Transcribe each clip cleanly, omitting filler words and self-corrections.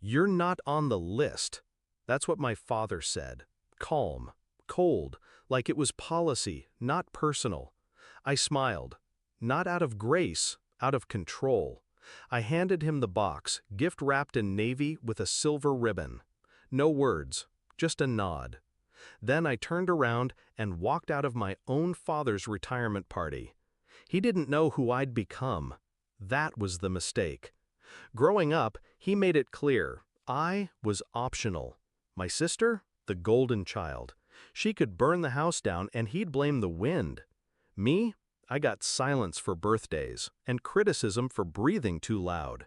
"You're not on the list." That's what my father said. Calm, cold, like it was policy, not personal. I smiled. Not out of grace, out of control. I handed him the box, gift wrapped in navy with a silver ribbon. No words, just a nod. Then I turned around and walked out of my own father's retirement party. He didn't know who I'd become. That was the mistake. Growing up, he made it clear, I was optional. My sister, the golden child. She could burn the house down and he'd blame the wind. Me, I got silence for birthdays and criticism for breathing too loud.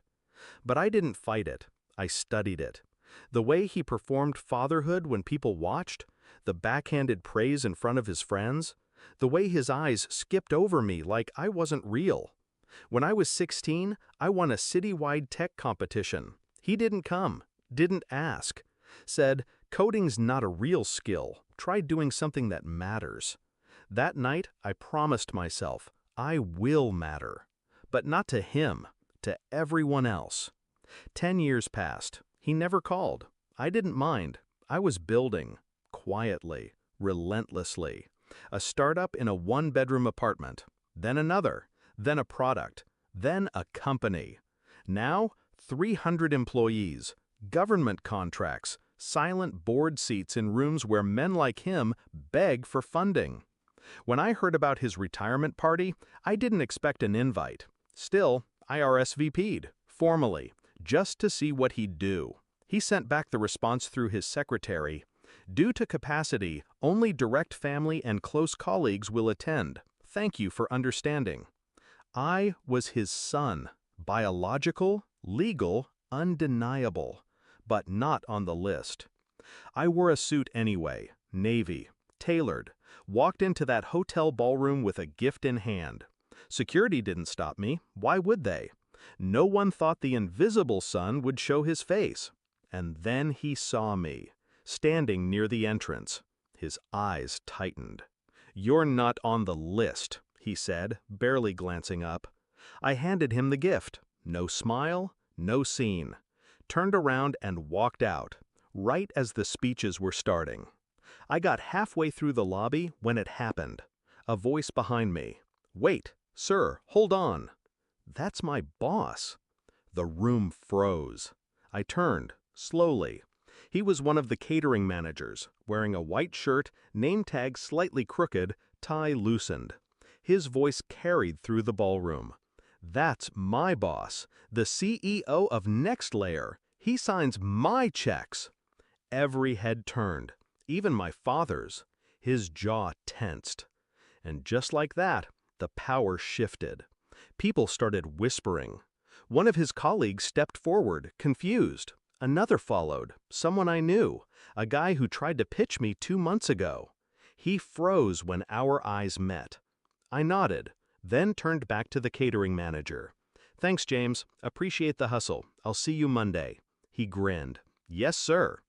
But I didn't fight it. I studied it. The way he performed fatherhood when people watched, the backhanded praise in front of his friends, the way his eyes skipped over me like I wasn't real. When I was 16, I won a citywide tech competition. He didn't come, didn't ask. Said, coding's not a real skill. Try doing something that matters. That night, I promised myself, I will matter. But not to him, to everyone else. 10 years passed. He never called. I didn't mind. I was building, quietly, relentlessly. A startup in a one-bedroom apartment, then another, then a product, then a company. Now, 300 employees, government contracts, silent board seats in rooms where men like him beg for funding. When I heard about his retirement party, I didn't expect an invite. Still, I RSVP'd, formally, just to see what he'd do. He sent back the response through his secretary. Due to capacity, only direct family and close colleagues will attend. Thank you for understanding. I was his son, biological, legal, undeniable, but not on the list. I wore a suit anyway, navy, tailored, walked into that hotel ballroom with a gift in hand. Security didn't stop me. Why would they? No one thought the invisible son would show his face. And then he saw me, standing near the entrance. His eyes tightened. "You're not on the list," he said, barely glancing up. I handed him the gift. No smile, no scene. Turned around and walked out, right as the speeches were starting. I got halfway through the lobby when it happened. A voice behind me. "Wait, sir, hold on." That's my boss. The room froze. I turned, slowly. He was one of the catering managers, wearing a white shirt, name tag slightly crooked, tie loosened. His voice carried through the ballroom. "That's my boss, the CEO of Next Layer. He signs my checks." Every head turned, even my father's. His jaw tensed. And just like that, the power shifted. People started whispering. One of his colleagues stepped forward, confused. Another followed, someone I knew, a guy who tried to pitch me 2 months ago. He froze when our eyes met. I nodded, then turned back to the catering manager. "Thanks, James. Appreciate the hustle. I'll see you Monday." He grinned. "Yes, sir."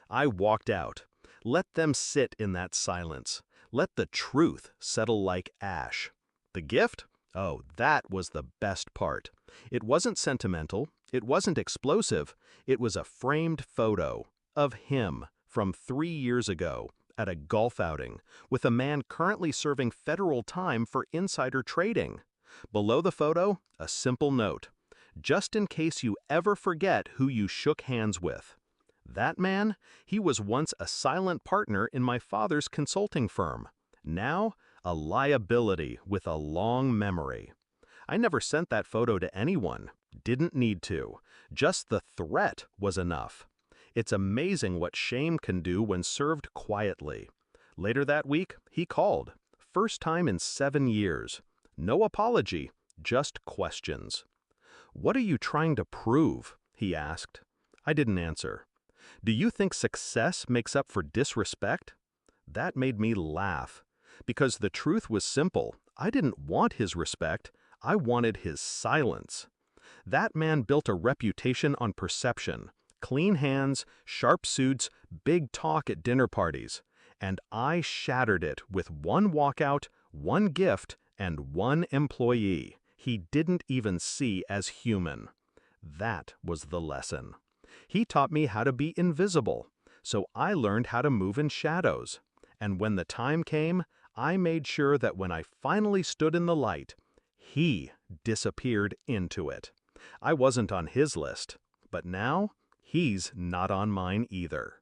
I walked out. Let them sit in that silence. Let the truth settle like ash. The gift? Oh, that was the best part. It wasn't sentimental. It wasn't explosive. It was a framed photo of him from 3 years ago at a golf outing with a man currently serving federal time for insider trading. Below the photo, a simple note. Just in case you ever forget who you shook hands with. That man, he was once a silent partner in my father's consulting firm. Now, a liability with a long memory. I never sent that photo to anyone. Didn't need to. Just the threat was enough. It's amazing what shame can do when served quietly. Later that week, he called. First time in 7 years. No apology, just questions. "What are you trying to prove?" he asked. I didn't answer. "Do you think success makes up for disrespect?" That made me laugh. Because the truth was simple. I didn't want his respect. I wanted his silence. That man built a reputation on perception. Clean hands, sharp suits, big talk at dinner parties. And I shattered it with one walkout, one gift, and one employee he didn't even see as human. That was the lesson. He taught me how to be invisible, so I learned how to move in shadows. And when the time came, I made sure that when I finally stood in the light, he disappeared into it. I wasn't on his list, but now he's not on mine either.